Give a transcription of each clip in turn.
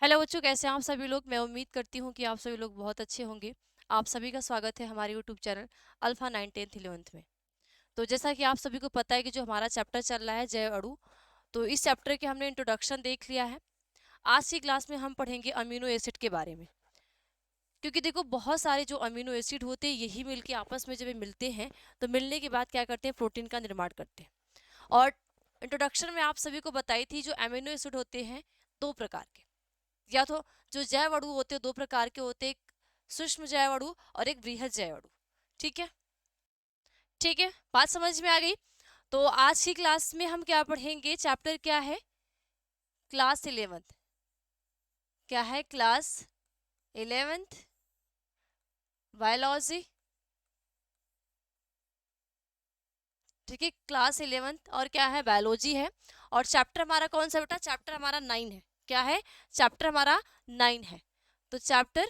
Hello बच्चों, कैसे हैं आप सभी लोग। मैं उम्मीद करती हूँ कि आप सभी लोग बहुत अच्छे होंगे। आप सभी का स्वागत है हमारे YouTube channel alpha 9 10th 11th में। तो जैसा कि आप सभी को पता है कि जो हमारा चैप्टर चल रहा है जैव अणु, तो इस चैप्टर के हमने इंट्रोडक्शन देख लिया है। आज की क्लास में हम पढ़ेंगे अमीनो एसिड के बारे में। क्योंकि देखो, बहुत सारे जो अमीनो एसिड होते हैं यही मिलके आपस में जब ये मिलते हैं तो मिलने के बाद क्या करते हैं, प्रोटीन का निर्माण करते हैं। और इंट्रोडक्शन में आप सभी को बताई थी जो अमीनो एसिड होते हैं दो प्रकार के, या तो जो जैव अणु होते हैं दो प्रकार के होते हैं, एक सूक्ष्म जैव अणु और एक बृहद जैव अणु। ठीक है, ठीक है, बात समझ में आ गई। तो आज की क्लास में हम क्या पढ़ेंगे, चैप्टर क्या है, क्लास 11th। क्या है, क्लास 11th बायोलॉजी। ठीक है, क्लास 11th और क्या है, बायोलॉजी है। और चैप्टर हमारा कौन सा बेटा, चैप्टर हमारा 9 है। क्या है, चैप्टर हमारा 9 है। तो चैप्टर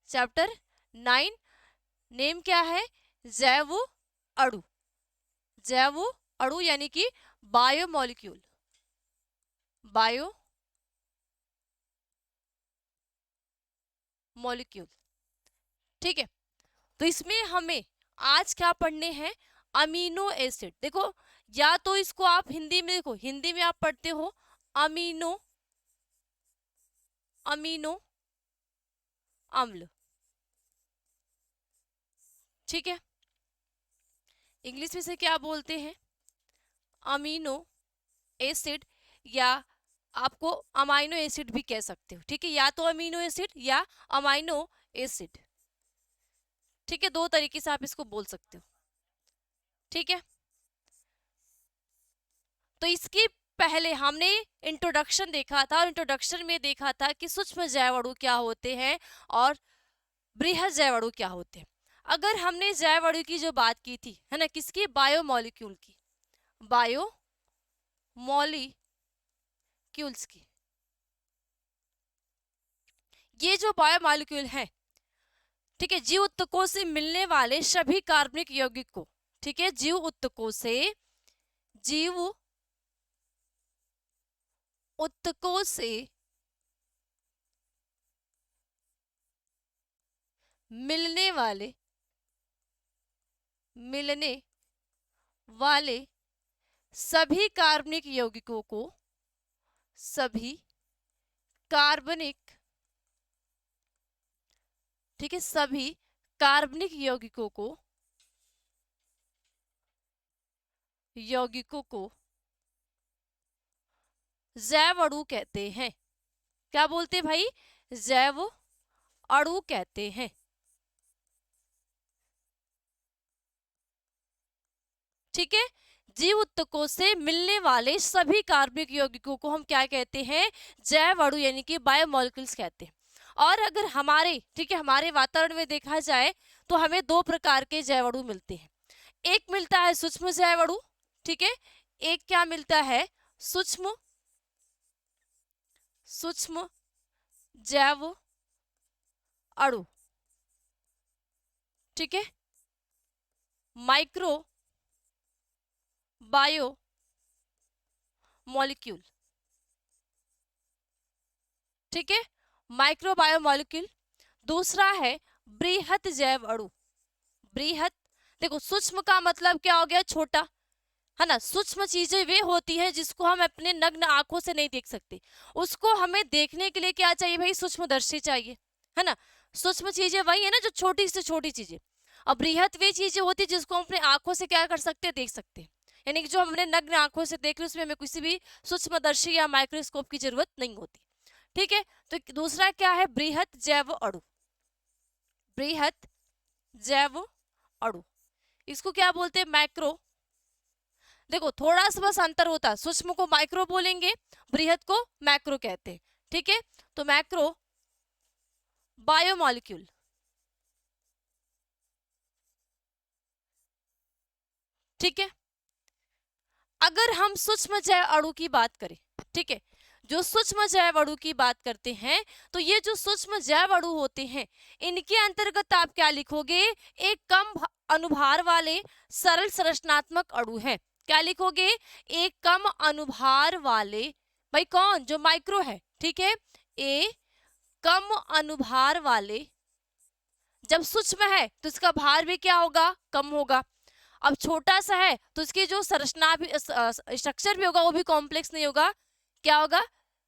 चैप्टर 9 नेम क्या है, जैव अणु। जैव अणु यानी कि बायोमोलिक्यूल। Bio molecule. ठीक है, तो इसमें हमें आज क्या पढ़ने हैं, अमीनो एसिड। देखो, या तो इसको आप हिंदी में, देखो हिंदी में आप पढ़ते हो अमीनो अमीनो अम्ल। ठीक है, इंग्लिश में से क्या बोलते हैं, अमीनो एसिड, या आपको अमाइनो एसिड भी कह सकते हो। ठीक है, या तो अमीनो एसिड या अमाइनो एसिड। ठीक है, दो तरीके से आप इसको बोल सकते हो। ठीक है, तो इसकी पहले हमने इंट्रोडक्शन देखा था और इंट्रोडक्शन में देखा था कि सूक्ष्म जैव अणु क्या होते हैं और बृहद जैव अणु क्या होते हैं। अगर हमने जैव अणु की जो बात की थी, है ना, किसकी, बायोमोलिक्यूल की, बायोमोलिक्यूल्स की। ये जो बायोमोलिक्यूल है, ठीक है, जीव उत्तकों से मिलने वाले सभी कार्बनिक यौगिक को, ठीक है, जीव उत्तकों से, जीव उत्तकों से मिलने वाले मिलने वाले सभी कार्बनिक यौगिकों को, सभी कार्बनिक, ठीक है, सभी कार्बनिक यौगिकों को जैव अणु कहते हैं। क्या बोलते हैं भाई, जैव अणु कहते हैं। ठीक है, जीव उत्तकों से मिलने वाले सभी कार्बनिक यौगिकों को हम क्या कहते हैं, जैव अणु यानी कि बायोमोलिक्यूल्स कहते हैं। और अगर हमारे, ठीक है, हमारे वातावरण में देखा जाए तो हमें दो प्रकार के जैव अणु मिलते हैं। एक मिलता है सूक्ष्म जैव अणु, ठीक है, एक क्या मिलता है, सूक्ष्म सूक्ष्म जैव अणु। ठीक है, माइक्रो बायो मॉलिक्यूल। ठीक है, माइक्रो बायो मॉलिक्यूल। दूसरा है बृहत जैव अणु। बृहत, देखो सूक्ष्म का मतलब क्या हो गया, छोटा, है ना। सूक्ष्म चीजें वे होती हैं जिसको हम अपने नग्न आंखों से नहीं देख सकते, उसको हमें देखने के लिए क्या चाहिए भाई, सूक्ष्मदर्शी चाहिए, है ना। सूक्ष्म चीजें वही है ना जो छोटी से छोटी चीजें। अब बृहत वे चीजें होती है जिसको हम अपने आंखों से क्या कर सकते हैं, देख सकते हैं। यानी कि जो हमने नग्न आंखों से देख ली उसमें हमें किसी भी सूक्ष्मदर्शी या माइक्रोस्कोप की जरूरत नहीं होती। ठीक है, तो दूसरा क्या है, बृहत जैव अणु। बृहत जैव अणु, इसको क्या बोलते हैं, मैक्रो। देखो थोड़ा सा बस अंतर होता है, सूक्ष्म को माइक्रो बोलेंगे, बृहत को मैक्रो कहते हैं। ठीक है, तो मैक्रो बायोमोलिक्यूल। ठीक है, अगर हम सूक्ष्म जैव अणु की बात करें, ठीक है, जो सूक्ष्म जैव अणु की बात करते हैं, तो ये जो सूक्ष्म जैव अणु होते हैं इनके अंतर्गत आप क्या लिखोगे, एक अनुभार वाले सरल संरचनात्मक अणु है। क्या लिखोगे, एक कम अनुभार वाले भाई कौन, जो माइक्रो है, ठीक है। ए कम अनुभार वाले, जब सूक्ष्म है तो इसका भार भी क्या होगा, कम होगा। अब छोटा सा है तो इसकी जो संरचना भी स्ट्रक्चर भी होगा वो भी कॉम्प्लेक्स नहीं होगा, क्या होगा,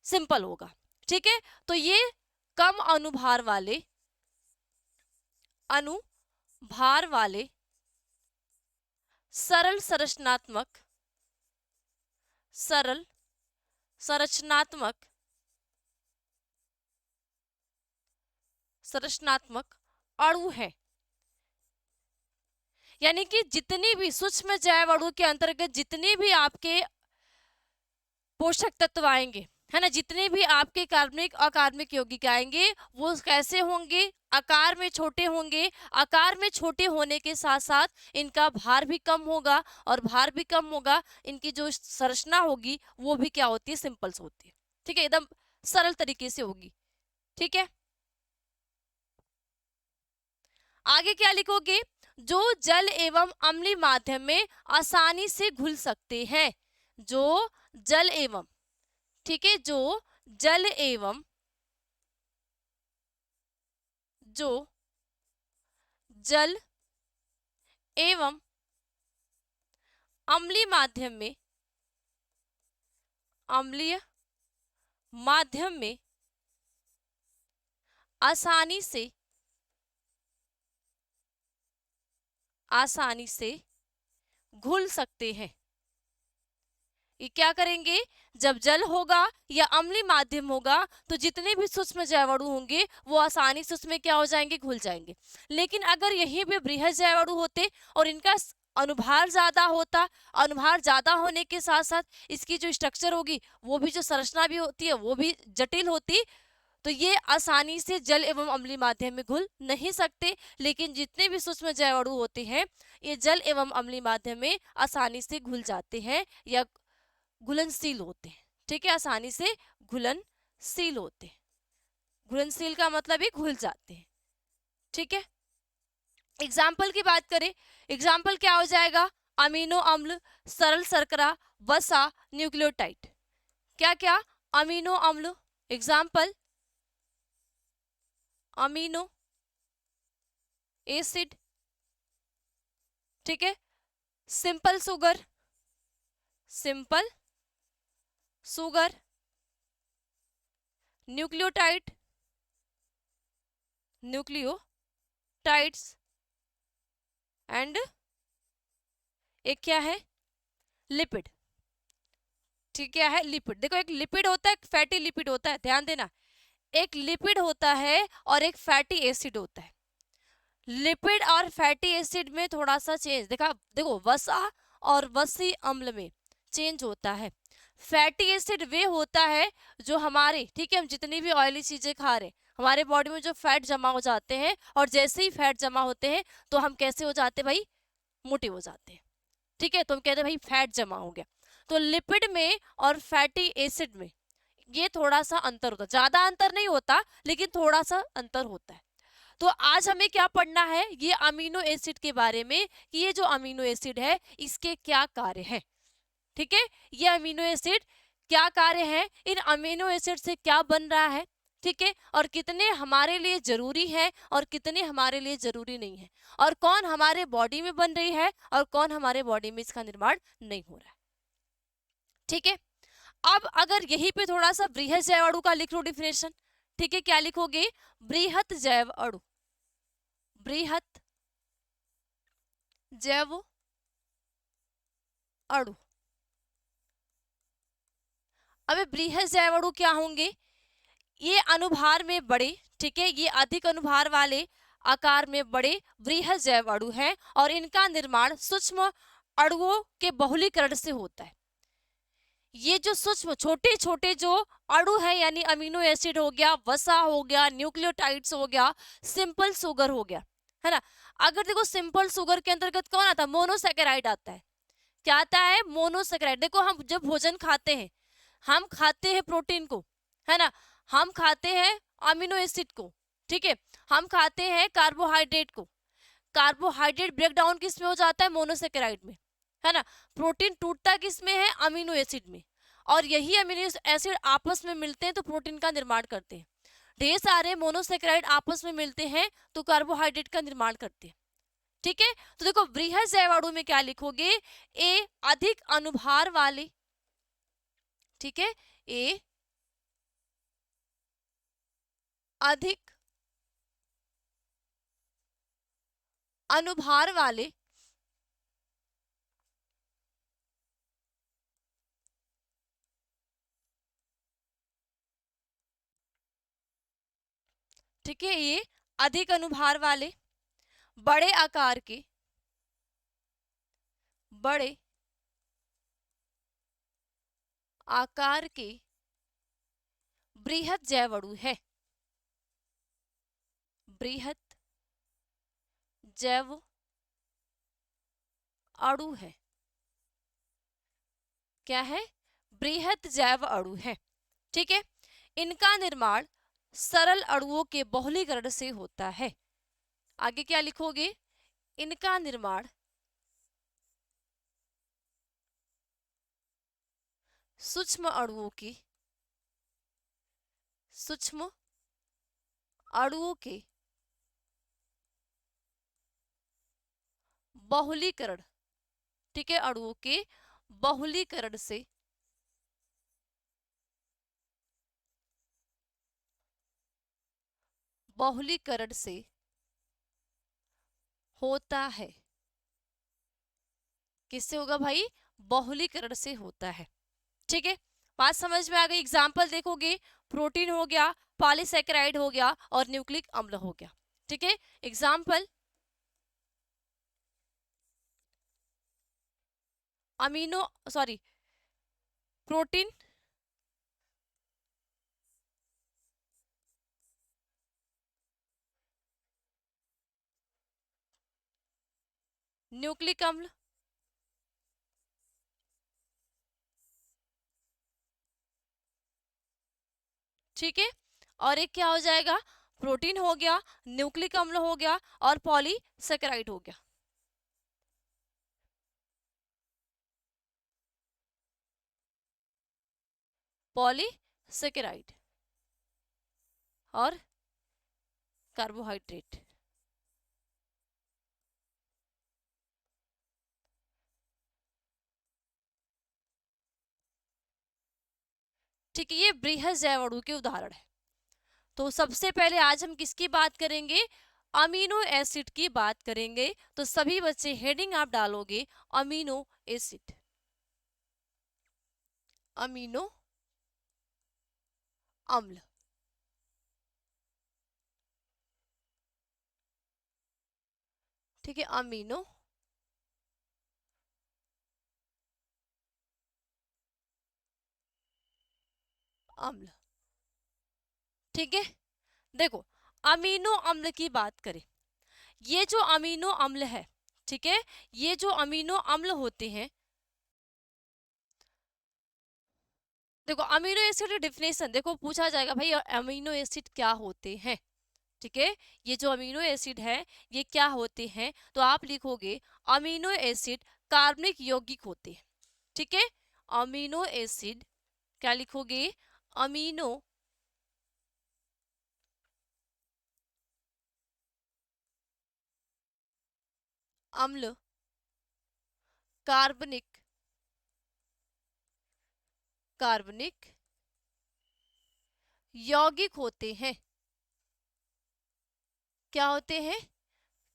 सिंपल होगा। ठीक है, तो ये कम अनुभार वाले, अनुभार वाले सरल संरचनात्मक, सरल संरचनात्मक, संरचनात्मक अणु है। यानी कि जितनी भी सूक्ष्म जैव अणु के अंतर्गत जितने भी आपके पोषक तत्व आएंगे, है ना, जितने भी आपके कार्बनिक अकार्बनिक यौगिक आएंगे वो कैसे होंगे, आकार में छोटे होंगे। आकार में छोटे होने के साथ साथ इनका भार भी कम होगा, और भार भी कम होगा, इनकी जो संरचना होगी वो भी क्या होती है, सिंपल्स होती है। ठीक है, एकदम सरल तरीके से होगी। ठीक है, आगे क्या लिखोगे, जो जल एवं अम्लीय माध्यम में आसानी से घुल सकते हैं। जो जल एवं, ठीक है, जो जल एवं, जो जल एवं अम्लीय माध्यम में, अम्लीय माध्यम में आसानी से, आसानी से घुल सकते हैं। ये क्या करेंगे, जब जल होगा या अम्लीय माध्यम होगा तो जितने भी सूक्ष्म जैवाणु होंगे वो आसानी से उसमें क्या हो जाएंगे, घुल जाएंगे। लेकिन अगर यहीं पे बृहद जैवाणु होते और इनका अनुभार ज्यादा होता, अनुभार ज्यादा होने के साथ साथ इसकी जो स्ट्रक्चर होगी वो भी, जो संरचना भी होती है वो भी जटिल होती, तो ये आसानी से जल एवं अम्लीय माध्यम में घुल नहीं सकते। लेकिन जितने भी सूक्ष्म जैवाणु होते हैं ये जल एवं अम्लीय माध्यम में आसानी से घुल जाते हैं या घुलनशील होते हैं। ठीक है, आसानी से घुलनशील होते हैं। घुलनशील का मतलब ही घुल जाते हैं। ठीक है, एग्जाम्पल की बात करें, एग्जाम्पल क्या हो जाएगा, अमीनो अम्ल, सरल शर्करा, वसा, न्यूक्लियोटाइड। क्या क्या, अमीनो अम्ल, एग्जाम्पल अमीनो एसिड, ठीक है, simple sugar, simple sugar, nucleotide, nucleotides, and एक क्या है, लिपिड। ठीक, क्या है, लिपिड। देखो एक लिपिड होता है, एक फैटी लिपिड होता है, ध्यान देना, एक लिपिड होता है और एक फैटी एसिड होता है। लिपिड और फैटी एसिड में थोड़ा सा चेंज देखा, देखो वसा और वसी अम्ल में चेंज होता है। फैटी एसिड वे होता है जो हमारे, ठीक है, हम जितनी भी ऑयली चीजें खा रहे हैं हमारे बॉडी में जो फैट जमा हो जाते हैं, और जैसे ही फैट जमा होते हैं तो हम कैसे हो जाते हैं भाई, मोटे हो जाते हैं। ठीक है, तो हम कहते हैं भाई फैट जमा हो गया। तो लिपिड में और फैटी एसिड में ये थोड़ा सा अंतर होता है, ज्यादा अंतर नहीं होता लेकिन थोड़ा सा अंतर होता है। तो आज हमें क्या पढ़ना है, ये अमीनो एसिड के बारे में कि ये जो अमीनो एसिड है इसके क्या कार्य हैं। ठीक है, ये अमीनो एसिड क्या कार्य है, इन अमीनो एसिड से क्या बन रहा है, ठीक है, और कितने हमारे लिए जरूरी है और कितने हमारे लिए जरूरी नहीं है, और कौन हमारे बॉडी में बन रही है और कौन हमारे बॉडी में इसका निर्माण नहीं हो रहा है। ठीक है, अब अगर यहीं पे थोड़ा सा बृहद जैव अणु का लिख लो डिफिनेशन। ठीक है, क्या लिखोगे, बृहद जैव अणु, बृहद जैव अणु। अब बृहद जैव अणु क्या होंगे, ये अनुभार में बड़े, ठीक है, ये अधिक अनुभार वाले, आकार में बड़े बृहद जैव अणु हैं और इनका निर्माण सूक्ष्म अणुओं के बहुलीकरण से होता है। ये जो सूक्ष्म छोटे छोटे जो अणु है, यानी अमीनो एसिड हो गया, वसा हो गया, न्यूक्लियोटाइड्स हो गया, सिंपल शुगर हो गया, है ना। अगर देखो सिंपल शुगर के अंतर्गत कौन आता है, मोनोसेकेराइड आता है। क्या आता है, मोनोसेकेराइड। देखो हम जब भोजन खाते हैं, हम खाते हैं प्रोटीन को, है ना, हम खाते हैं अमीनो एसिड को, ठीक है, हम खाते हैं कार्बोहाइड्रेट को। कार्बोहाइड्रेट ब्रेक डाउन किस में हो जाता है, मोनोसेकेराइड में, है ना। प्रोटीन टूटता किस में है, अमीनो एसिड में। और यही अमीनो एसिड आपस में मिलते हैं तो प्रोटीन का निर्माण करते हैं। ढेर सारे मोनोसेकेराइड आपस में मिलते हैं तो कार्बोहाइड्रेट का निर्माण करते हैं। ठीक है, तो देखो बृहद जैव अणु में क्या लिखोगे, ए अधिक अनुभार वाले, ठीक है, ए अधिक अनुभार वाले, ठीक है, ये अधिक अनुभार वाले बड़े आकार के, बड़े आकार के बृहद जैव अणु है, बृहद जैव अणु है, क्या है, बृहद जैव अणु है। ठीक है, इनका निर्माण सरल अणुओं के बहुलीकरण से होता है। आगे क्या लिखोगे, इनका निर्माण सूक्ष्म अणुओं की, सूक्ष्म अणुओं के बहुलीकरण, ठीक है, अणुओं के बहुलीकरण से बहुलीकरण से होता है। किससे होगा भाई, बहुलीकरण से होता है। ठीक है, बात समझ में आ गई। एग्जाम्पल देखोगे, प्रोटीन हो गया, पॉलीसेकेराइड हो गया और न्यूक्लिक अम्ल हो गया। ठीक है, example amino sorry protein, nucleic अम्ल, ठीक है, और एक क्या हो जाएगा, प्रोटीन हो गया, न्यूक्लिक अम्ल हो गया और पॉलीसेकेराइड हो गया। पॉलीसेकेराइड और कार्बोहाइड्रेट। ठीक है, ये बृहद जैव अणु के उदाहरण है। तो सबसे पहले आज हम किसकी बात करेंगे, अमीनो एसिड की बात करेंगे। तो सभी बच्चे हेडिंग आप डालोगे अमीनो एसिड, अमीनो अम्ल। ठीक है, अमीनो अम्ल। ठीक है, देखो अमीनो अम्ल की बात करें, ये जो अमीनो अम्ल है, ठीक है, ये जो अमीनो अम्ल होते हैं, देखो अमीनो एसिड डिफिनेशन देखो पूछा जाएगा भाई अमीनो एसिड क्या होते हैं। ठीक है, ये जो अमीनो एसिड है ये क्या होते हैं, तो आप लिखोगे अमीनो एसिड कार्बनिक यौगिक होते हैं। ठीक है, अमीनो एसिड क्या लिखोगे, अमीनो अम्ल कार्बनिक, कार्बनिक यौगिक होते हैं। क्या होते हैं,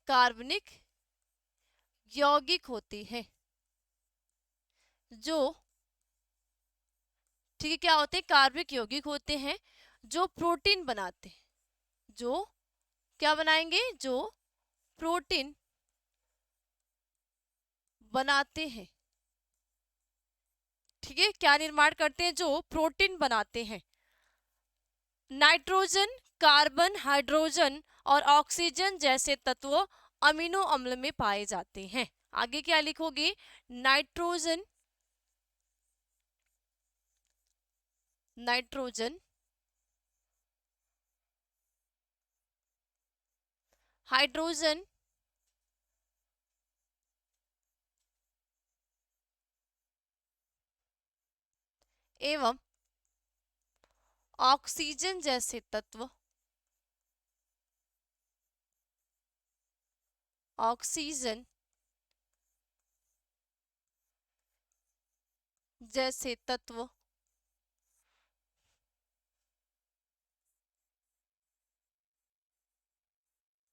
कार्बनिक यौगिक होते हैं जो, ठीक है, क्या होते हैं, कार्बनिक यौगिक होते हैं जो प्रोटीन बनाते हैं, जो क्या बनाएंगे, जो प्रोटीन बनाते हैं। ठीक है, क्या निर्माण करते हैं, जो प्रोटीन बनाते हैं। नाइट्रोजन, कार्बन, हाइड्रोजन और ऑक्सीजन जैसे तत्व अमीनो अम्ल में पाए जाते हैं। आगे क्या लिखोगे, नाइट्रोजन, नाइट्रोजन, हाइड्रोजन, एवं ऑक्सीजन जैसे तत्व, ऑक्सीजन जैसे तत्व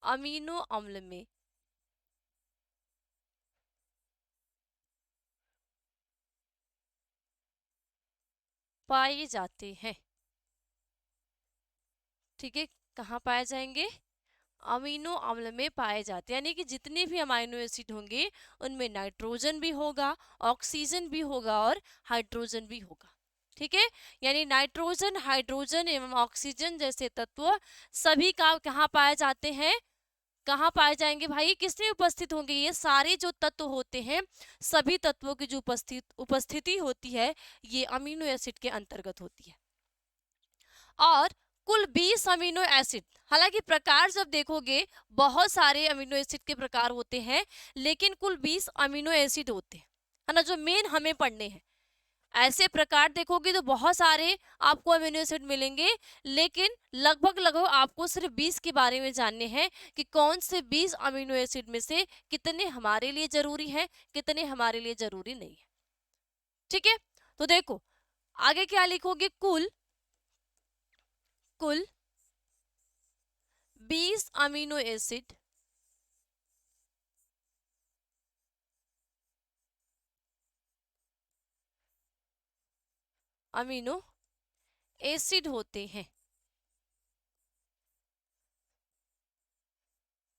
अमीनो अम्ल में पाए जाते हैं। ठीक है, कहाँ पाए जाएंगे? अमीनो अम्ल में पाए जाते हैं, यानी कि जितने भी अमीनो एसिड होंगे उनमें नाइट्रोजन भी होगा, ऑक्सीजन भी होगा और हाइड्रोजन भी होगा। ठीक है, यानी नाइट्रोजन, हाइड्रोजन एवं ऑक्सीजन जैसे तत्व सभी का कहाँ पाए जाते हैं? कहाँ पाए जाएंगे भाई? किसमें उपस्थित होंगे? ये सारे जो तत्व होते हैं, सभी तत्वों की जो उपस्थिति होती है, ये अमीनो एसिड के अंतर्गत होती है। और कुल 20 अमीनो एसिड, हालांकि प्रकार जब देखोगे बहुत सारे अमीनो एसिड के प्रकार होते हैं, लेकिन कुल 20 अमीनो एसिड होते हैं, है ना, जो मेन हमें पढ़ने हैं। ऐसे प्रकार देखोगे तो बहुत सारे आपको अमीनो एसिड मिलेंगे, लेकिन लगभग लगभग आपको सिर्फ 20 के बारे में जानने हैं कि कौन से 20 अमीनो एसिड में से कितने हमारे लिए जरूरी है, कितने हमारे लिए जरूरी नहीं है। ठीक है, तो देखो आगे क्या लिखोगे? कुल कुल 20 अमीनो एसिड अमीनो एसिड होते हैं।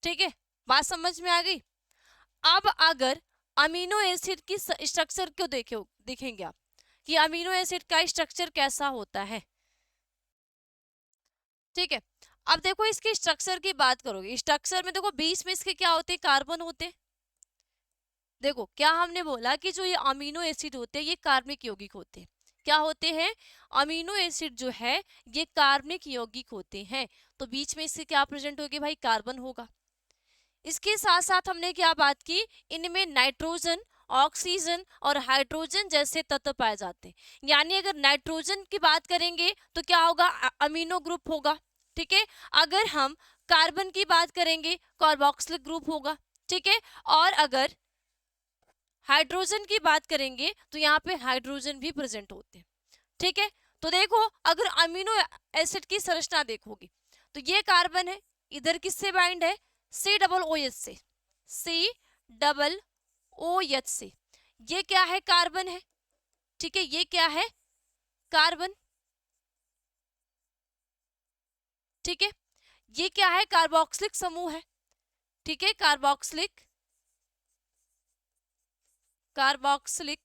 ठीक है, बात समझ में आ गई? अब अगर अमीनो एसिड की स्ट्रक्चर को देखेंगे आप कि अमीनो एसिड का स्ट्रक्चर कैसा होता है। ठीक है, अब देखो इसके स्ट्रक्चर की बात करोगे, स्ट्रक्चर में देखो बीच में इसके क्या होते हैं? कार्बन होते हैं। देखो क्या हमने बोला कि जो ये अमीनो एसिड होते हैं ये कार्बनिक यौगिक होते हैं। क्या होते हैं? अमीनो एसिड जो है ये कार्बनिक यौगिक होते हैं, तो बीच में इससे क्या प्रेजेंट होगी भाई? कार्बन होगा। इसके साथ साथ हमने क्या बात की? इनमें नाइट्रोजन, ऑक्सीजन और हाइड्रोजन जैसे तत्व पाए जाते हैं। यानी अगर नाइट्रोजन की बात करेंगे तो क्या होगा? अमीनो ग्रुप होगा। ठीक है, अगर हम कार्बन की बात करेंगे कार्बोक्सिलिक ग्रुप होगा। ठीक है, और अगर हाइड्रोजन की बात करेंगे तो यहाँ पे हाइड्रोजन भी प्रेजेंट होते हैं। ठीक है, तो देखो अगर अमीनो एसिड की संरचना देखोगे तो ये कार्बन है, इधर किससे बाइंड है? सी डबल ओ एच से, सी डबल ओ एच से। ये क्या है? कार्बन है। ठीक है, ये क्या है? कार्बन। ठीक है, ये क्या है? कार्बोक्सिलिक समूह है। ठीक है, कार्बोक्सिलिक कार्बोक्सिलिक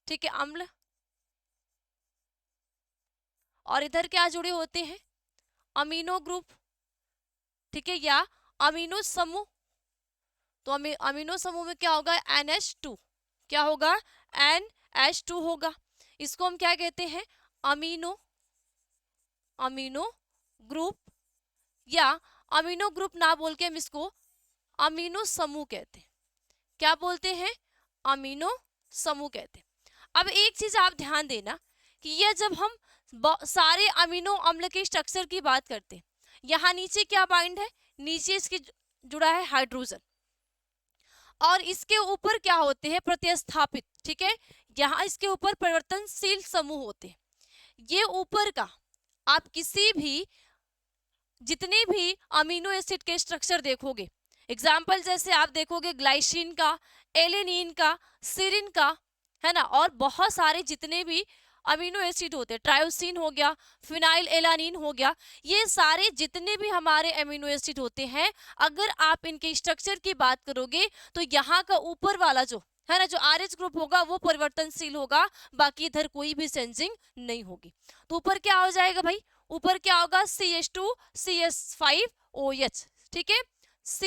ठीक है, अम्ल। और इधर क्या जुड़े होते हैं? Amino group. ठीक है, या अमीनो समूह। तो अमीनो समूह में क्या होगा? NH2। क्या होगा? NH2 होगा। इसको हम क्या कहते हैं? अमीनो अमीनो ग्रुप, या अमीनो ग्रुप ना बोल के हम इसको अमीनो समूह कहते हैं। क्या बोलते हैं? अमीनो समूह कहते हैं। अब एक चीज आप ध्यान देना कि ये जब हम सारे अमीनो अम्ल के स्ट्रक्चर की बात करते हैं, यहाँ नीचे क्या बाइंड है? नीचे इसके जुड़ा है हाइड्रोजन, और इसके ऊपर क्या होते हैं? प्रतिस्थापित। ठीक है, यहाँ इसके ऊपर परिवर्तनशील समूह होते हैं। ये ऊपर का आप किसी भी जितने भी अमीनो एसिड के स्ट्रक्चर देखोगे, एग्जाम्पल जैसे आप देखोगे ग्लाइसिन का, एलेनिन का, सीरिन का, है ना, और बहुत सारे जितने भी अमीनो एसिड होते हैं, ट्रायोसिन हो गया, फिनाइल एलानिन हो गया, ये सारे जितने भी हमारे अमीनो एसिड होते हैं, अगर आप इनके स्ट्रक्चर की बात करोगे तो यहाँ का ऊपर वाला जो है ना, जो RH ग्रुप होगा वो परिवर्तनशील होगा, बाकी इधर कोई भी चेंजिंग नहीं होगी। तो ऊपर क्या हो जाएगा भाई? ऊपर क्या होगा? CH2 CH5OH। ठीक है, C,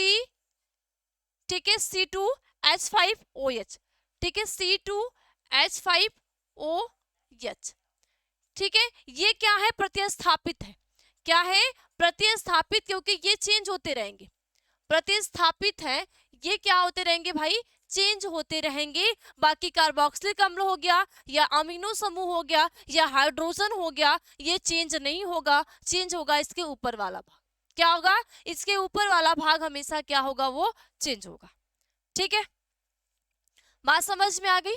ठीक है, C2H5OH। ठीक है, C2H5OH। ठीक है, ये क्या है? प्रतिस्थापित है। क्या है? प्रतिस्थापित, क्योंकि ये चेंज होते रहेंगे। प्रतिस्थापित है, ये क्या होते रहेंगे भाई? चेंज होते रहेंगे। बाकी कार्बोक्सिलिक अम्ल हो गया या अमीनो समूह हो गया या हाइड्रोजन हो गया, ये चेंज नहीं होगा। चेंज होगा इसके ऊपर वाला भाग। क्या होगा? इसके ऊपर वाला भाग हमेशा क्या होगा? वो चेंज होगा। ठीक है, बात समझ में आ गई?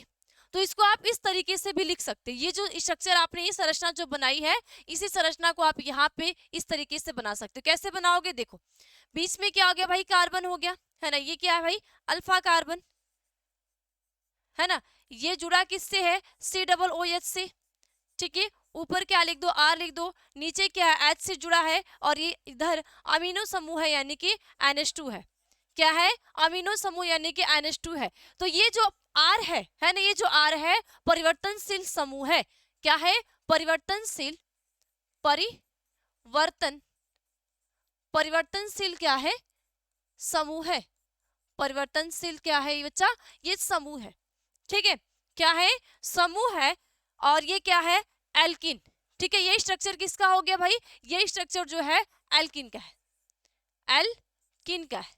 तो इसको आप इस तरीके से भी लिख सकते हैं। ये जो स्ट्रक्चर आपने ये संरचना जो बनाई है, इसी संरचना को आप यहाँ पे इस तरीके से बना सकते हो। कैसे बनाओगे? देखो, बीच में क्या हो गया भाई? कार्बन हो गया, है ना। ये क्या है भाई? अल्फा कार्बन, है ना। ये जुड़ा किससे है? COOH से। ठीक है, ऊपर क्या लिख दो? R लिख दो। नीचे क्या है? H से जुड़ा है। और ये इधर अमीनो समूह है, यानी कि NH2 है। क्या है? अमीनो समूह यानी कि NH2 है। तो ये जो R है ना, ये जो R है परिवर्तनशील समूह है। क्या है? परिवर्तनशील, परिवर्तनशील क्या है? समूह है। परिवर्तनशील क्या है ये बच्चा? ये समूह है। ठीक है, क्या है? समूह है। और ये क्या है? एल्किन। ठीक है, ये स्ट्रक्चर किसका हो गया भाई? ये स्ट्रक्चर जो है एल्किन का है, एल्किन का है।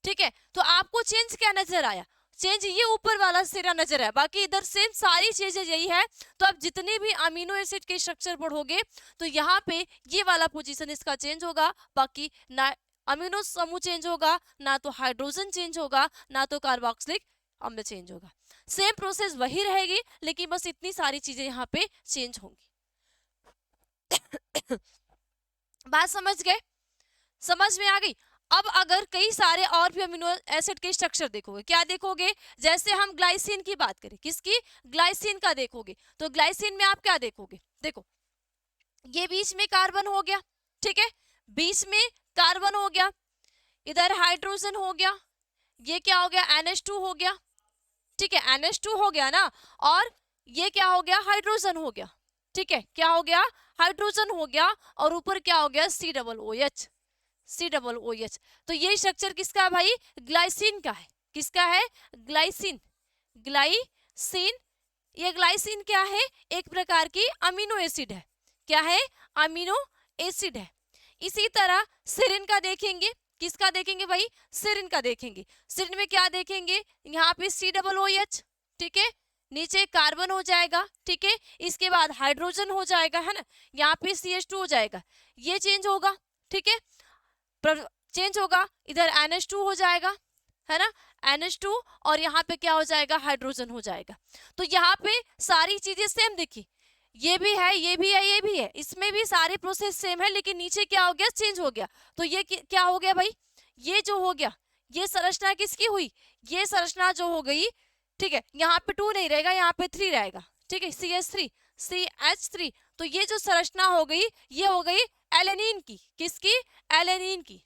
ठीक है, तो आपको चेंज क्या नजर आया? चेंज ये ऊपर वाला सिरा नजर आया, बाकी इधर सेम सारी चीजें यही है। तो आप जितने भी अमीनो एसिड के स्ट्रक्चर पढ़ोगे तो यहाँ पे ये वाला पोजीशन इसका चेंज होगा, बाकी ना अमीनो समूह चेंज होगा, ना तो हाइड्रोजन चेंज होगा, ना तो कार्बोक्सिलिक अम्ल चेंज होगा। सेम प्रोसेस वही रहेगी, लेकिन बस इतनी सारी चीजें यहाँ पे चेंज होंगी। बात समझ गए? समझ में आ गई? अब अगर कई सारे और भी अमीनो एसिड के स्ट्रक्चर देखोगे, क्या देखोगे? जैसे हम ग्लाइसिन की बात करें, किसकी? ग्लाइसिन का देखोगे, तो ग्लाइसिन में आप क्या देखोगे? देखो, ये बीच में कार्बन हो गया, ठीक है, बीच में कार्बन हो गया, इधर हाइड्रोजन हो गया, ये क्या हो गया? NH2 हो गया। ठीक है, NH2 हो गया ना, और ये क्या हो गया? हाइड्रोजन हो गया। ठीक है, क्या हो गया? हाइड्रोजन हो गया। और ऊपर क्या हो गया? COOH, COOH। तो ये स्ट्रक्चर किसका है भाई? ग्लाइसिन का है। किसका है? Glycine, glycine. ये ग्लाइसिन क्या है? एक प्रकार की अमीनो एसिड है। क्या है? अमीनो एसिड है। इसी तरह सेरिन का देखेंगे, किसका देखेंगे भाई? सेरिन का देखेंगे। सेरिन में क्या देखेंगे? यहाँ पे COOH, ठीक है, नीचे कार्बन हो जाएगा, ठीक है, इसके बाद हाइड्रोजन हो जाएगा, है ना, यहाँ पे CH2 हो जाएगा, ये चेंज होगा, ठीक है, चेंज होगा, इधर NH2 हो जाएगा, है ना, NH2, और यहाँ पे क्या हो जाएगा? हाइड्रोजन हो जाएगा। तो यहाँ पे सारी चीजें सेम दिखी, ये भी है, ये भी है, ये भी है, इसमें भी सारी प्रोसेस सेम है, लेकिन नीचे क्या हो गया? चेंज हो गया। तो ये क्या हो गया भाई? ये जो हो गया, ये संरचना किसकी हुई? ये संरचना जो हो गई, ठीक है, यहाँ पे 2 नहीं रहेगा, यहाँ पे 3 रहेगा, ठीक है, CH3। तो ये जो संरचना हो गई, ये हो गई एलेनिन की। किसकी? एलेनिन की,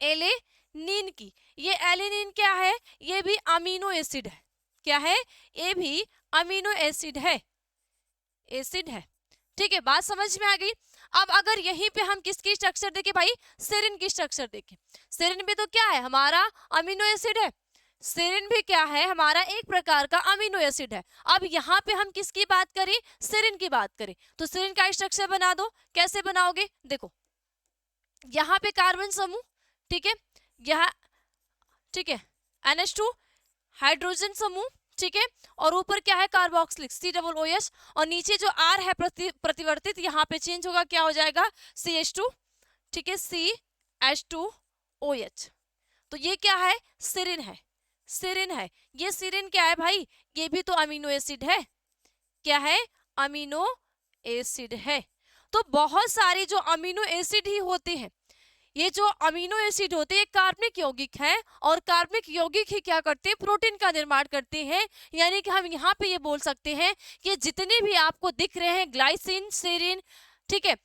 एलेनिन की। ये एलेनिन क्या है? ये भी अमीनो एसिड है। क्या है? ये भी अमीनो एसिड है, एसिड है। ठीक है, बात समझ में आ गई? अब अगर यहीं पे हम किसकी स्ट्रक्चर देखें भाई? सेरिन की स्ट्रक्चर देखें। सेरिन भी तो क्या है? हमारा अमीनो एसिड है। सेरिन भी क्या है? हमारा एक प्रकार का अमीनो एसिड है। अब यहाँ पे हम किसकी बात करें? सेरिन की बात करें, तो सेरिन का स्ट्रक्चर बना दो। कैसे बनाओगे? देखो, यहाँ पे कार्बन समूह, ठीक है, यहाँ, ठीक है, NH2, हाइड्रोजन समूह, ठीक है, और ऊपर क्या है? कार्बोक्सिलिक, COOH, और नीचे जो R है प्रतिवर्तित, यहाँ पे चेंज होगा, क्या हो जाएगा? CH2, ठीक है, CH2OH। तो ये क्या है? सेरिन है, सेरिन है। ये सेरिन क्या है भाई? ये भी तो अमीनो एसिड है। क्या है? अमीनो एसिड है। तो बहुत सारे जो अमीनो एसिड ही होते हैं, ये जो अमीनो एसिड होते हैं कार्बनिक यौगिक हैं, और कार्बनिक यौगिक ही क्या करते हैं? प्रोटीन का निर्माण करते हैं। यानी कि हम यहाँ पे ये बोल सकते हैं कि जितने भी आपको दिख रहे हैं ग्लाइसिन, सेरिन, ठीक है,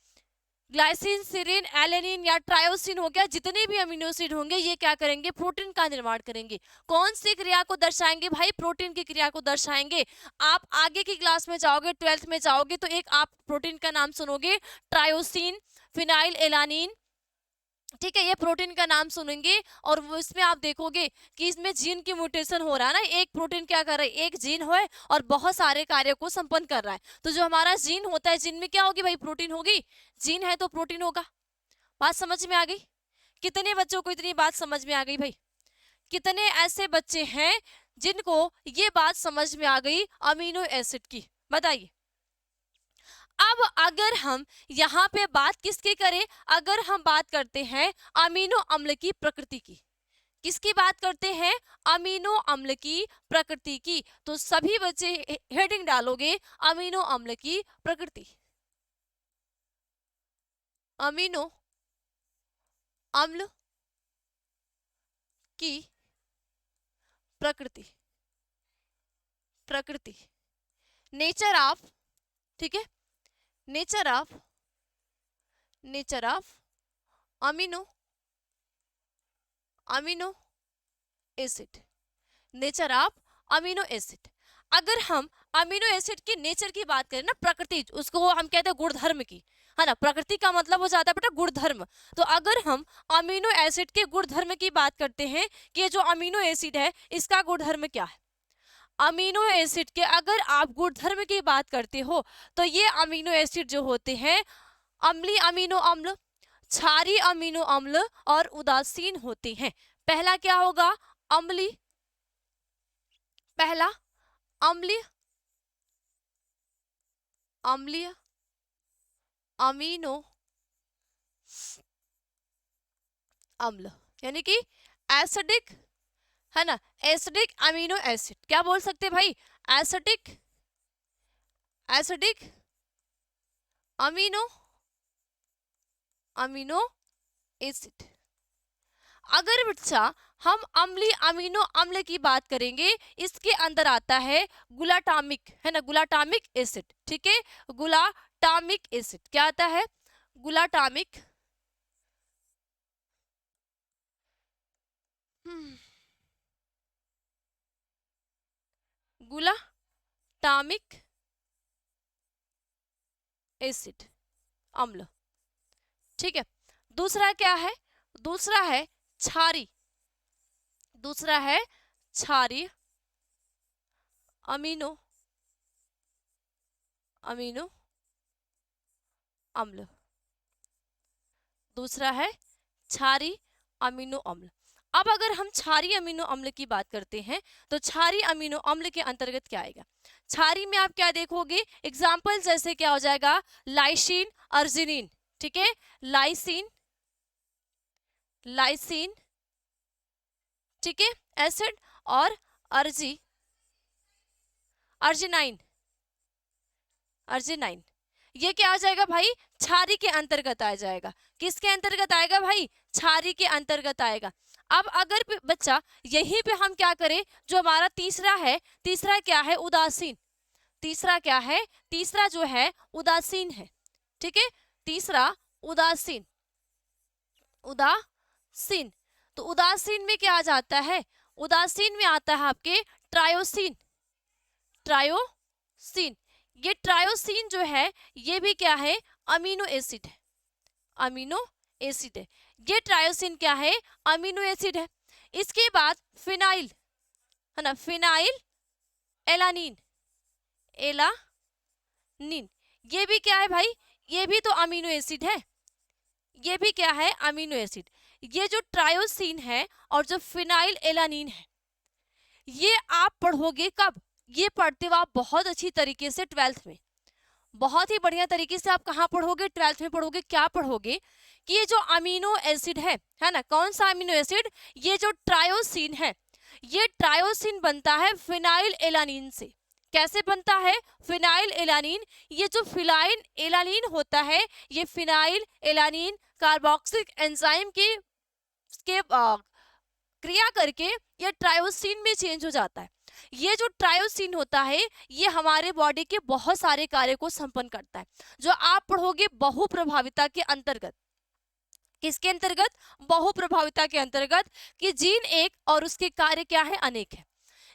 ग्लाइसिन, सेरिन, एलेनिन या ट्रायोसिन हो गया, जितने भी अमीनो एसिड होंगे ये क्या करेंगे? प्रोटीन का निर्माण करेंगे। कौन सी क्रिया को दर्शाएंगे भाई? प्रोटीन की क्रिया को दर्शाएंगे। आप आगे की क्लास में जाओगे, 12th में जाओगे, तो एक आप प्रोटीन का नाम सुनोगे, ट्रायोसिन, फिनाइल एलानिन, ठीक है, ये प्रोटीन का नाम सुनेंगे। और वो इसमें आप देखोगे कि इसमें जीन की म्यूटेशन हो रहा है ना, एक प्रोटीन क्या कर रहा है? एक जीन है और बहुत सारे कार्यों को संपन्न कर रहा है। तो जो हमारा जीन होता है, जीन में क्या होगी भाई? प्रोटीन होगी। जीन है तो प्रोटीन होगा। बात समझ में आ गई? कितने बच्चों को इतनी बात समझ में आ गई भाई? कितने ऐसे बच्चे हैं जिनको ये बात समझ में आ गई अमीनो एसिड की, बताइए। अब अगर हम यहाँ पे बात किसकी करें, अगर हम बात करते हैं अमीनो अम्ल की प्रकृति की, किसकी बात करते हैं, अमीनो अम्ल की प्रकृति की, तो सभी बच्चे हेडिंग डालोगे अमीनो अम्ल की प्रकृति, अमीनो अम्ल की प्रकृति, प्रकृति, नेचर ऑफ, ठीक है, nature of, nature of amino, amino acid, nature of amino acid. अगर हम अमीनो एसिड की नेचर की बात करें ना, प्रकृति, उसको हम कहते हैं गुणधर्म की, है ना, प्रकृति का मतलब हो जाता है बेटा गुणधर्म। तो अगर हम अमीनो एसिड के गुणधर्म की बात करते हैं कि ये जो अमीनो एसिड है इसका गुणधर्म क्या है, अमीनो एसिड के अगर आप गुणधर्म की बात करते हो तो ये अमीनो एसिड जो होते हैं अम्लीय अमीनो अम्ल, क्षारीय अमीनो अम्ल और उदासीन होते हैं। पहला क्या होगा, अम्लीय, पहला अम्लीय, अम्लीय अमीनो अम्ल, यानी कि एसिडिक, है ना, एसिडिक अमीनो एसिड, क्या बोल सकते हैं भाई, acidic, acidic amino, amino acid. अगर बच्चा हम अम्लीय अमीनो अम्ल की बात करेंगे, इसके अंदर आता है गुलाटामिक, है ना, गुलाटामिक एसिड, ठीक है, गुलाटामिक एसिड, क्या आता है, गुलाटामिक, गुलाटामिक एसिड अम्ल, ठीक है। दूसरा क्या है, दूसरा है क्षारी, दूसरा है क्षारीय अमीनो, अमीनो अम्ल, दूसरा है क्षारीय अमीनो अम्ल। अब अगर हम क्षारीय अमीनो अम्ल की बात करते हैं तो क्षारीय अमीनो अम्ल के अंतर्गत क्या आएगा, क्षारीय में आप क्या देखोगे, एग्जाम्पल जैसे क्या हो जाएगा, लाइसिन, अर्जिनिन, ठीक है, लाइसिन, लाइसिन, ठीक है, एसिड, और अर्जिनाइन, अर्जिनाइन, ये क्या आ जाएगा भाई, क्षारीय के अंतर्गत आ जाएगा, किसके अंतर्गत आएगा भाई, क्षारीय के अंतर्गत आएगा। अब अगर बच्चा यहीं पे हम क्या करें, जो हमारा तीसरा है, तीसरा क्या है, उदासीन, तीसरा क्या है, तीसरा जो है उदासीन है, ठीक है, तीसरा उदासीन, उदासीन, तो उदासीन में क्या आ जाता है, उदासीन में आता है आपके ट्रायोसिन, ट्रायोसिन, ये ट्रायोसिन जो है ये भी क्या है, अमीनो एसिड है, अमीनो एसिड है, ये ट्रायोसिन क्या है, अमीनो एसिड है। इसके बाद फिनाइल, है ना, फिनाइल एलानिन, एलानिन, ये भी क्या है भाई, ये भी तो अमीनो एसिड है, ये भी क्या है, अमीनो एसिड। ये जो ट्रायोसिन है और जो फिनाइल एलानिन है, ये आप पढ़ोगे कब, ये पढ़ते हो आप बहुत अच्छी तरीके से 12th में, बहुत ही बढ़िया तरीके से आप कहाँ पढ़ोगे, 12th में पढ़ोगे, क्या पढ़ोगे कि ये जो अमीनो एसिड है ना, कौन सा अमीनो एसिड, ये जो ट्रायोसिन है, ये ट्रायोसिन बनता है फिनाइल एलानिन से। कैसे बनता है, फिनाइल एलानिन, ये जो फिनाइल एलानिन होता है, ये फिनाइल एलानिन कार्बोक्सिलिक एंजाइम के क्रिया करके ये ट्रायोसिन में चेंज हो जाता है। ये जो ट्रायोसिन होता है ये हमारे बॉडी के बहुत सारे कार्य को संपन्न करता है, जो आप पढ़ोगे बहुप्रभाविता के अंतर्गत, किसके अंतर्गत, बहुप्रभाविता के अंतर्गत, कि जीन एक और उसके कार्य क्या है, अनेक है,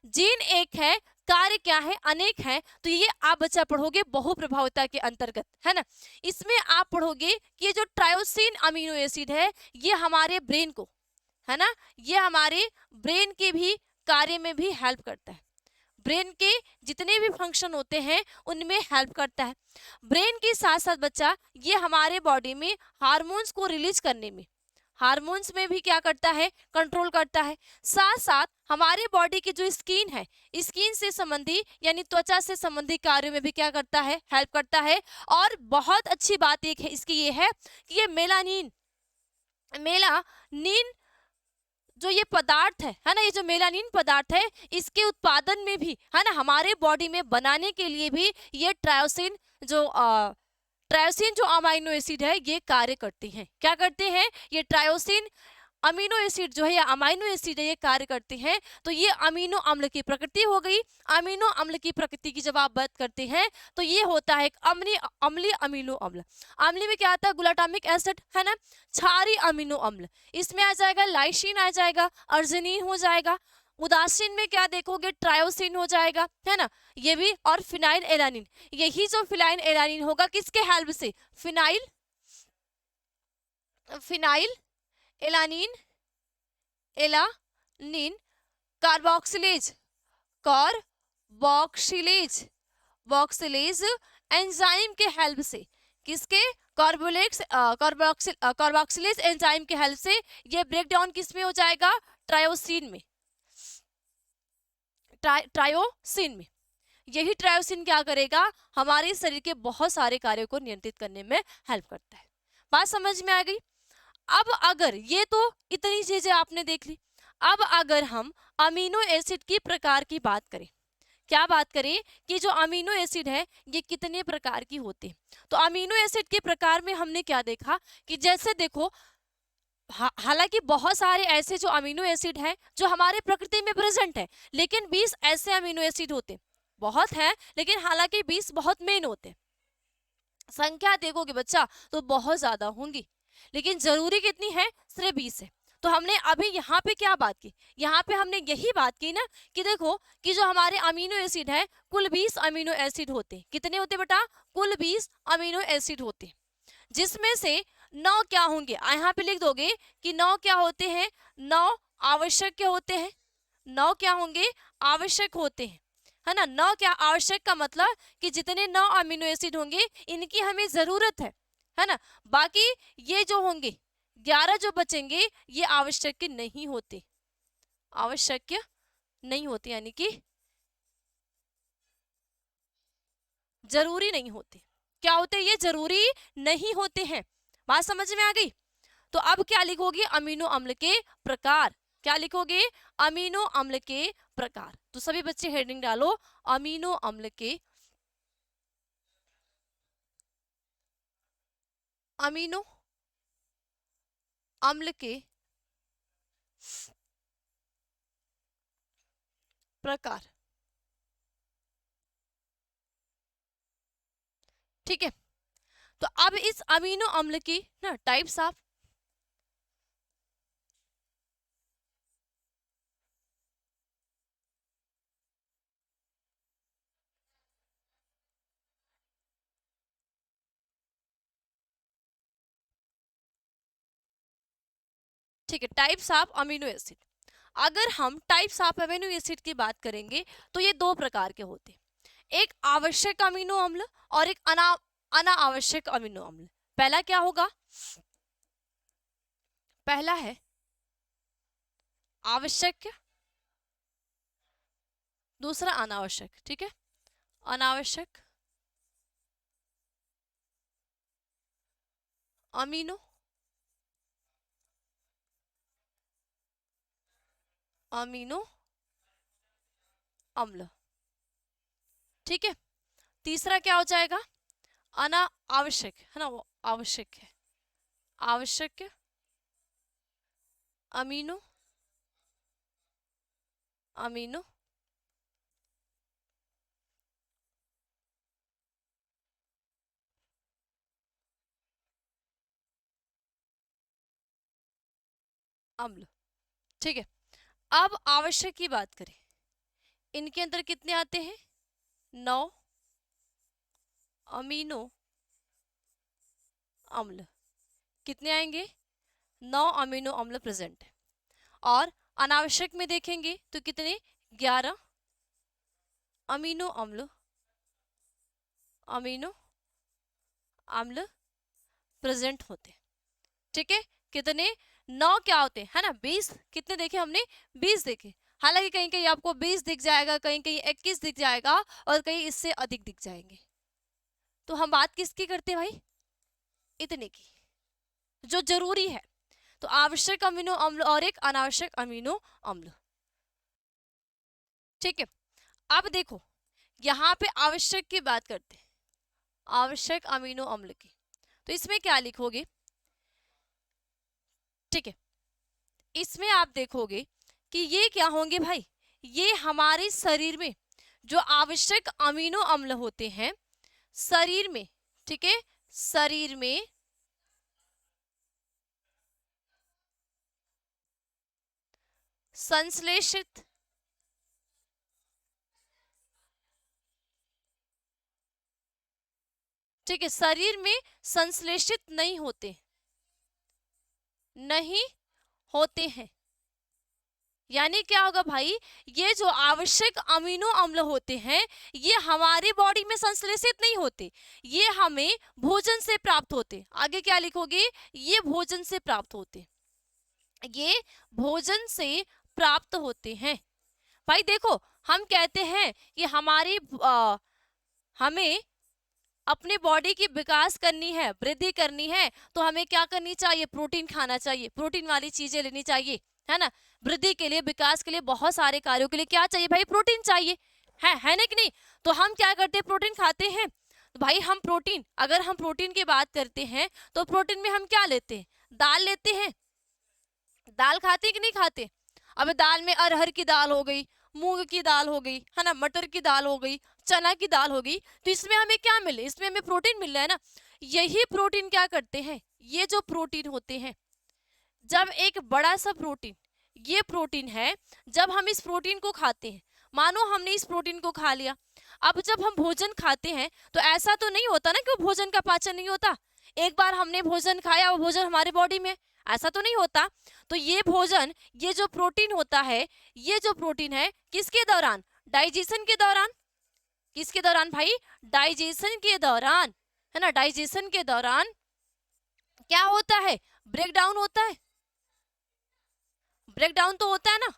जीन एक है, कार्य क्या है, अनेक है, तो ये आप बच्चा पढ़ोगे बहुप्रभाविता के अंतर्गत, है ना। इसमें आप पढ़ोगे कि ये जो ट्रायोसिन अमीनो एसिड है ये हमारे ब्रेन को, है ना, ये हमारे ब्रेन के भी कार्य में भी हेल्प करता है, ब्रेन के जितने भी फंक्शन होते हैं उनमें हेल्प करता है। ब्रेन के साथ साथ बच्चा ये हमारे बॉडी में हार्मोन्स को रिलीज करने में, हार्मोन्स में भी क्या करता है, कंट्रोल करता है। साथ साथ हमारे बॉडी की जो स्किन है, स्किन से संबंधी यानी त्वचा से संबंधी कार्यों में भी क्या करता है, हेल्प करता है। और बहुत अच्छी बात एक है इसकी ये है कि ये मेलानिन मेलानिन जो ये पदार्थ है ना, ये जो मेलानिन पदार्थ है, इसके उत्पादन में भी है ना, हमारे बॉडी में बनाने के लिए भी ये ट्रायोसिन जो अमाइनो एसिड है ये कार्य करती हैं। क्या करते हैं, ये ट्रायोसिन अमीनो एसिड जो है या अमाइनो एसिड है ये कार्य करते हैं। तो ये अमीनो अम्ल की प्रकृति हो गई। अमीनो अम्ल की प्रकृति की जब आप बात करते हैं तो ये होता है एक अम्लीय अमीनो अम्ल। अम्लीय में क्या आता है, ग्लूटामिक एसिड है ना, क्षारीय अमीनो अम्ल इसमें आ जाएगा, लाइसिन आ जाएगा, अर्जिनिन हो जाएगा। उदासीन में क्या देखोगे, ट्रायोसिन हो जाएगा, है ना, ये भी। और फिनाइल एलानिन, यही जो फिनाइल एलानिन होगा किसके हेल्प से, phenyl phenyl alanine alanine carboxylase carboxylase boxylase enzyme के हेल्प से, किसके, कार्बोक्सिलेज एंजाइम के हेल्प से ये ब्रेक डाउन किस में हो जाएगा, ट्रायोसिन में, ट्रायोसिन में। यही ट्रायोसिन क्या करेगा, हमारे शरीर के बहुत सारे कार्यों को नियंत्रित करने में हेल्प करता है। बात समझ में आ गई। अब अगर ये तो इतनी चीजें आपने देख ली, अब अगर हम अमीनो एसिड की प्रकार की बात करें, क्या बात करें कि जो अमीनो एसिड है ये कितने प्रकार की होते हैं। तो अमीनो एसिड के प्रकार में हमने क्या देखा कि जैसे देखो, हालांकि बहुत सारे ऐसे जो अमीनो एसिड हैं जो हमारे प्रकृति में प्रेजेंट है, लेकिन 20 ऐसे अमीनो एसिड होते, बहुत है लेकिन हालांकि 20 बहुत मेन होते। संख्या देखोगे बच्चा तो बहुत ज्यादा होंगी, लेकिन जरूरी कितनी है, सिर्फ 20 है। तो हमने अभी यहाँ पे क्या बात की, यहाँ पे हमने यही बात की ना कि देखो कि जो हमारे अमीनो एसिड है कुल 20 अमीनो एसिड होते। कितने होते बेटा, कुल 20 अमीनो एसिड होते, जिसमें से 9 क्या होंगे, यहाँ पे लिख दोगे कि 9 क्या होते हैं, 9 आवश्यक क्या होते हैं, 9 क्या होंगे, आवश्यक होते हैं, है ना। 9 क्या आवश्यक का मतलब कि जितने 9 अमीनो एसिड होंगे इनकी हमें जरूरत है ना। बाकी ये जो होंगे 11 जो बचेंगे ये आवश्यक नहीं होते, आवश्यक नहीं होते यानी कि जरूरी नहीं होते। क्या होते, ये जरूरी नहीं होते हैं। बात समझ में आ गई। तो अब क्या लिखोगे, अमीनो अम्ल के प्रकार, क्या लिखोगे, अमीनो अम्ल के प्रकार। तो सभी बच्चे हेडिंग डालो, अमीनो अम्ल के, अमीनो अम्ल के प्रकार। ठीक है, तो अब इस अमीनो अम्ल की ना टाइप्स आप, ठीक है, टाइप्स ऑफ अमीनो एसिड। अगर हम टाइप्स ऑफ अमीनो एसिड की बात करेंगे तो ये दो प्रकार के होते हैं, एक आवश्यक अमीनो अम्ल और एक अनावश्यक अमीनो अम्ल। पहला क्या होगा, पहला है आवश्यक, दूसरा अनावश्यक। ठीक है, अनावश्यक अमीनो अमीनो अम्ल। ठीक है, तीसरा क्या हो जाएगा, अनावश्यक, है ना, वो आवश्यक है, आवश्यक अमीनो अमीनो अम्ल। ठीक है, अब आवश्यक की बात करें, इनके अंदर कितने आते हैं, 9 अमीनो अम्ल। कितने आएंगे, 9 अमीनो अम्ल प्रेजेंट है। और अनावश्यक में देखेंगे तो कितने, 11 अमीनो अम्ल अमीनो अम्ल प्रेजेंट होते। ठीक है, कितने, 9 क्या होते हैं, है ना, 20 कितने देखे हमने, 20 देखे। हालांकि कहीं कहीं आपको 20 दिख जाएगा, कहीं कहीं 21 दिख जाएगा और कहीं इससे अधिक दिख जाएंगे। तो हम बात किसकी करते हैं भाई, इतने की, जो जरूरी है। तो आवश्यक अमीनो अम्ल और एक अनावश्यक अमीनो अम्ल। ठीक है, अब देखो यहाँ पे आवश्यक की बात करते हैं, आवश्यक अमीनो अम्ल की। तो इसमें क्या लिखोगे, ठीक है, इसमें आप देखोगे कि ये क्या होंगे भाई, ये हमारे शरीर में जो आवश्यक अमीनो अम्ल होते हैं शरीर में, ठीक है, शरीर में संश्लेषित, ठीक है, शरीर में संश्लेषित नहीं होते, नहीं होते हैं। यानी क्या होगा भाई, ये जो आवश्यक अमीनो अम्ल होते हैं ये हमारी बॉडी में संश्लेषित नहीं होते, ये हमें भोजन से प्राप्त होते। आगे क्या लिखोगे, ये भोजन से प्राप्त होते, ये भोजन से प्राप्त होते हैं। भाई देखो हम कहते हैं कि हमें अपनी बॉडी की विकास करनी है, वृद्धि करनी है, तो हमें क्या करनी चाहिए, प्रोटीन खाना चाहिए, प्रोटीन वाली चीजें लेनी चाहिए, है ना। वृद्धि के लिए, विकास के लिए, बहुत सारे कार्यों के लिए क्या चाहिए भाई, प्रोटीन चाहिए, है ना कि नहीं। तो हम क्या करते हैं, प्रोटीन खाते हैं। तो भाई हम प्रोटीन, अगर हम प्रोटीन की बात करते हैं तो प्रोटीन में हम क्या लेते हैं, दाल लेते हैं। दाल खाते कि नहीं खाते। अब दाल में अरहर की दाल हो गई, मूंग की दाल हो गई, है ना, मटर की दाल हो गई, चना की दाल हो गई, तो इसमें हमें क्या मिले, इसमें हमें प्रोटीन मिल रहा है ना। यही प्रोटीन क्या करते हैं, ये जो प्रोटीन होते हैं, जब एक बड़ा सा प्रोटीन, ये प्रोटीन है, जब हम इस प्रोटीन को खाते हैं, मानो हमने इस प्रोटीन को खा लिया, अब जब हम भोजन खाते हैं तो ऐसा तो नहीं होता ना कि वो भोजन का पाचन नहीं होता। एक बार हमने भोजन खाया, वो भोजन हमारे बॉडी में, ऐसा तो नहीं होता। तो ये भोजन, ये जो प्रोटीन होता है, ये जो प्रोटीन है किसके दौरान, डाइजेशन के दौरान। किसके दौरान भाई, डाइजेशन के दौरान, है ना, डाइजेशन के दौरान क्या होता है, ब्रेक डाउन होता है। ब्रेक डाउन तो होता है ना,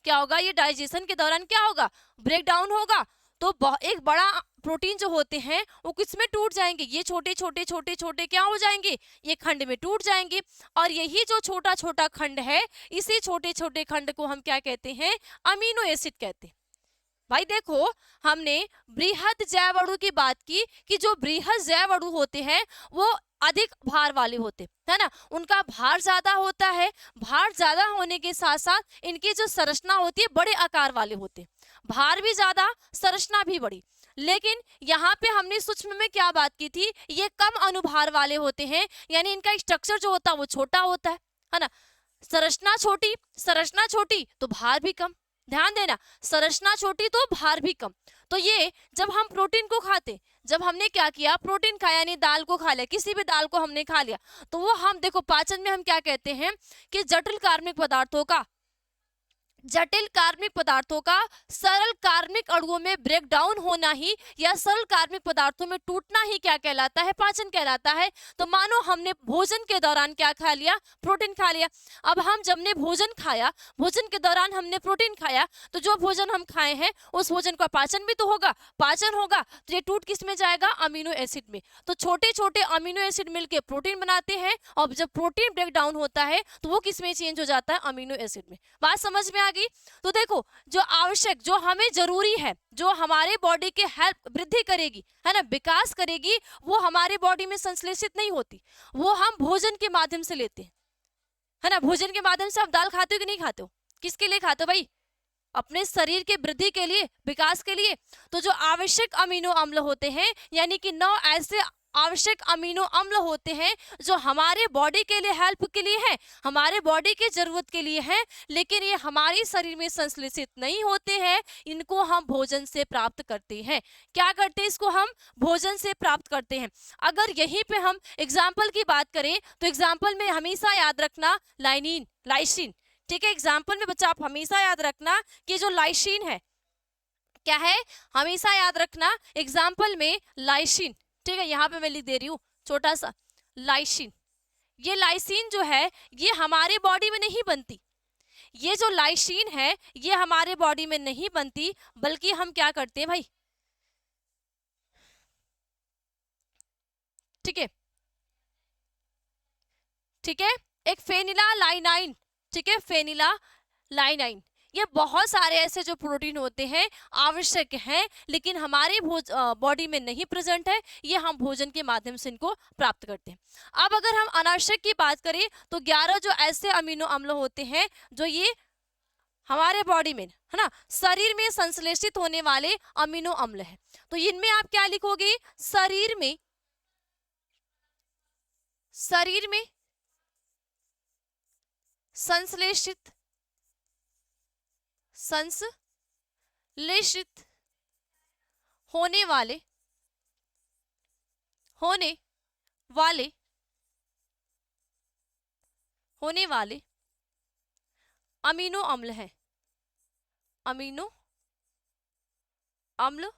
क्या होगा, ये डाइजेशन के दौरान क्या होगा, ब्रेक डाउन होगा। तो एक बड़ा प्रोटीन जो होते हैं वो किसमें टूट जाएंगे, ये छोटे छोटे छोटे छोटे क्या हो जाएंगे, ये खंड में टूट जाएंगे। और यही जो छोटा छोटा खंड है, इसी छोटे छोटे खंड को हम क्या कहते हैं, अमीनो एसिड कहते हैं। भाई देखो हमने बृहद जैव अणु की बात की कि जो बृहद जैव अणु होते हैं वो अधिक भार वाले होते, है ना, उनका भार ज्यादा होता है। भार ज्यादा होने के साथ साथ इनकी जो संरचना होती है बड़े आकार वाले होते, भार भी ज्यादा, संरचना भी बड़ी। लेकिन यहाँ पे हमने सूक्ष्म में क्या बात की थी, ये कम अनुभार वाले होते हैं, यानी इनका स्ट्रक्चर जो होता है वो छोटा होता है ना। संरचना छोटी, संरचना छोटी तो भार भी कम। ध्यान देना, संरचना छोटी तो भार भी कम। तो ये जब हम प्रोटीन को खाते, जब हमने क्या किया, प्रोटीन खाया, यानी दाल को खा लिया, किसी भी दाल को हमने खा लिया, तो वो हम देखो पाचन में हम क्या कहते हैं कि जटिल कार्बनिक पदार्थों का, जटिल कार्बनिक पदार्थों का सरल कार्बनिक अणुओं में ब्रेक डाउन होना ही या सरल कार्बनिक पदार्थों में टूटना ही क्या कहलाता है, पाचन कहलाता है। तो मानो हमने भोजन के दौरान क्या खा लिया, प्रोटीन खा लिया। अब हम जब ने भोजन खाया, भोजन के दौरान हमने प्रोटीन खाया, तो जो भोजन हम खाए हैं उस भोजन का पाचन भी तो होगा, पाचन होगा तो ये टूट किस में जाएगा, अमीनो एसिड में। तो छोटे छोटे अमीनो एसिड मिलकर प्रोटीन बनाते हैं, और जब प्रोटीन ब्रेक डाउन होता है तो वो किस में चेंज हो जाता है, अमीनो एसिड में। बात समझ में आ गई। तो देखो जो आवश्यक, जो हमें जरूरी है, जो हमारे बॉडी के हेल्प, वृद्धि करेगी, है ना, विकास करेगी, वो हमारी बॉडी में संश्लेषित नहीं होती, वो हम भोजन के माध्यम से लेते हैं, है ना। भोजन के माध्यम से आप दाल खाते हो कि नहीं खाते हो, किसके लिए खाते हो भाई, अपने शरीर के वृद्धि के लिए, विकास के लिए। तो जो आवश्यक अमीनो अम्ल होते हैं, यानी कि 9 ऐसे आवश्यक अमीनो अम्ल होते हैं जो हमारे बॉडी के लिए, हेल्प के लिए है, हमारे बॉडी की जरूरत के लिए है, लेकिन ये हमारे शरीर में संश्लेषित नहीं होते हैं। इनको हम भोजन से प्राप्त करते हैं। क्या करते हैं, इसको हम भोजन से प्राप्त करते हैं। अगर यहीं पे हम एग्जाम्पल की बात करें तो एग्जाम्पल में हमेशा याद रखना लाइनिन, लाइसिन, ठीक है। एग्जाम्पल में बच्चा आप हमेशा याद रखना कि जो लाइसिन है क्या है, हमेशा याद रखना एग्जाम्पल में लाइसिन, ठीक है। यहाँ पे मैं लिख दे रही हूँ छोटा सा, लाइसिन, ये लाइसिन जो है ये हमारे बॉडी में नहीं बनती, ये जो लाइसिन है ये हमारे बॉडी में नहीं बनती, बल्कि हम क्या करते हैं भाई, ठीक है, ठीक है, एक फेनिला लाइनाइन, ठीक है, फेनिला लाइनाइन, ये बहुत सारे ऐसे जो प्रोटीन होते हैं आवश्यक हैं, लेकिन हमारे बॉडी में नहीं प्रेजेंट है, ये हम भोजन के माध्यम से इनको प्राप्त करते हैं। अब अगर हम अनावश्यक की बात करें तो 11 जो ऐसे अमीनो अम्ल होते हैं जो ये हमारे बॉडी में, है ना, शरीर में संश्लेषित होने वाले अमीनो अम्ल है। तो इनमें आप क्या लिखोगे, शरीर में, शरीर में संश्लेषित, संश्लेषित होने वाले, होने वाले, होने वाले अमीनो अम्ल है, अमीनो अम्ल,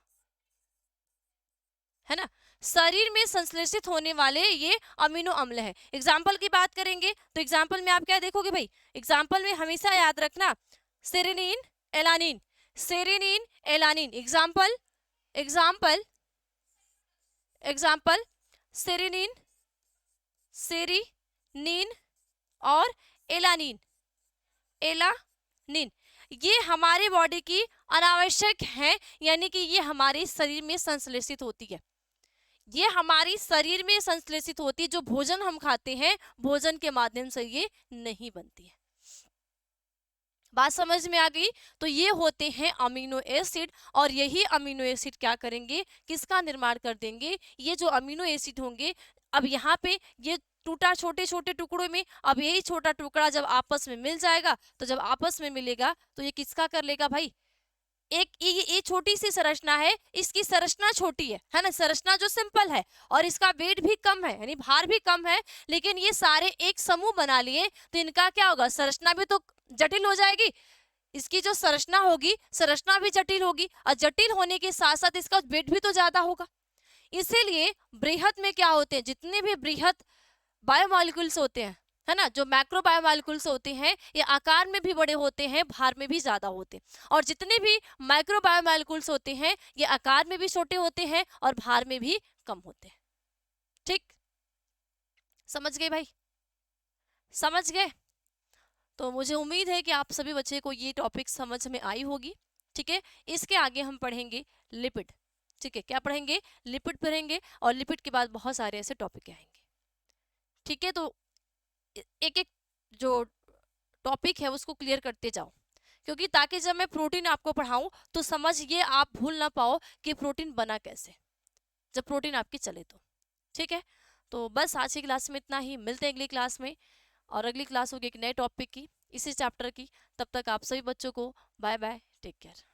है ना, शरीर में संश्लेषित होने वाले ये अमीनो अम्ल है। एग्जाम्पल की बात करेंगे तो एग्जाम्पल में आप क्या देखोगे भाई, एग्जाम्पल में हमेशा याद रखना serine alanine, serine alanine, example, example, example serine, serine और एलानिन, एलानिन, ये हमारे बॉडी की अनावश्यक है, यानी कि ये हमारे शरीर में संश्लेषित होती है, ये हमारी शरीर में संश्लेषित होती है, जो भोजन हम खाते हैं भोजन के माध्यम से ये नहीं बनती है। बात समझ में आ गई? तो ये होते हैं अमीनो एसिड, और यही अमीनो एसिड क्या करेंगे, किसका निर्माण कर देंगे, ये जो अमीनो एसिड होंगे, अब यहाँ पे ये टूटा छोटे छोटे टुकड़ों में, अब यही छोटा टुकड़ा जब आपस में मिल जाएगा, तो जब आपस में मिलेगा तो ये किसका कर लेगा भाई, एक ये छोटी सी संरचना है, इसकी संरचना छोटी है ना, संरचना जो सिंपल है, और इसका वेट भी कम है, यानी भार भी कम है, लेकिन ये सारे एक समूह बना लिए तो इनका क्या होगा, संरचना भी तो जटिल हो जाएगी, इसकी जो संरचना होगी संरचना भी जटिल होगी, और जटिल होने के साथ साथ इसका वेट भी तो ज्यादा होगा। इसीलिए बृहद में क्या होते हैं, जितने भी बृहद बायोमॉलिक्यूल्स होते हैं, है ना, जो मैक्रो बायोमॉलिक्यूल्स होते हैं, ये आकार में भी बड़े होते हैं, भार में भी ज्यादा होते हैं, और जितने भी माइक्रो बायोमॉलिक्यूल्स होते हैं ये आकार में भी छोटे होते हैं और भार में भी कम होते हैं। ठीक, समझ गए भाई, समझ गए? तो मुझे उम्मीद है कि आप सभी बच्चे को ये टॉपिक समझ में आई होगी। ठीक है, इसके आगे हम पढ़ेंगे लिपिड। ठीक है, क्या पढ़ेंगे, लिपिड पढ़ेंगे, और लिपिड के बाद बहुत सारे ऐसे टॉपिक आएंगे। ठीक है, तो एक एक जो टॉपिक है उसको क्लियर करते जाओ, क्योंकि ताकि जब मैं प्रोटीन आपको पढ़ाऊं तो समझिए, आप भूल ना पाओ कि प्रोटीन बना कैसे, जब प्रोटीन आपकी चले तो। ठीक है, तो बस आज की क्लास में इतना ही, मिलते हैं अगली क्लास में, और अगली क्लास होगी एक नए टॉपिक की, इसी चैप्टर की। तब तक आप सभी बच्चों को बाय बाय, टेक केयर।